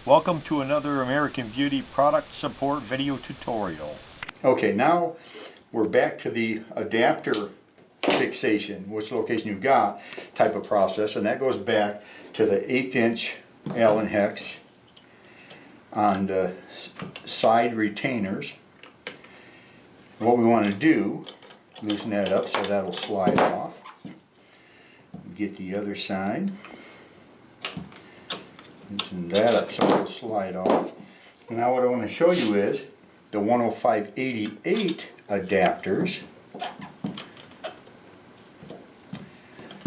Welcome to another American Beauty product support video tutorial. Okay, now we're back to the adapter fixation, which location you've got type of process, and that goes back to the 1/8" Allen hex on the side retainers. What we want to do, loosen that up so that'll slide off. Get the other side. Loosen that up so it'll slide off. Now what I want to show you is the 105/88 adapters.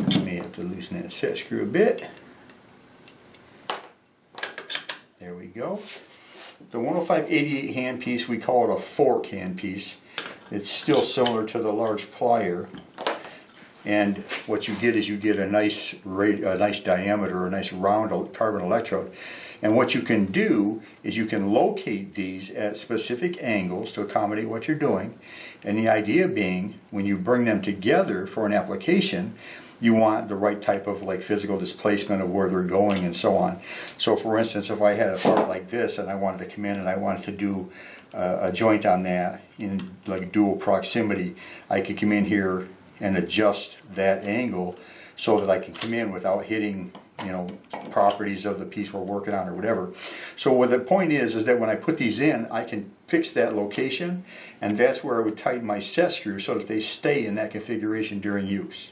You may have to loosen that set screw a bit. There we go. The 105/88 handpiece, we call it a fork handpiece. It's still similar to the large plier. And what you get is you get a nice diameter, a nice round carbon electrode. And what you can do is you can locate these at specific angles to accommodate what you're doing. And the idea being, when you bring them together for an application, you want the right type of physical displacement of where they're going and so on. So for instance, if I had a part like this and I wanted to come in and I wanted to do a joint on that in dual proximity, I could come in here and adjust that angle so that I can come in without hitting, properties of the piece we're working on or whatever. So what the point is that when I put these in, I can fix that location, and that's where I would tighten my set screw so that they stay in that configuration during use.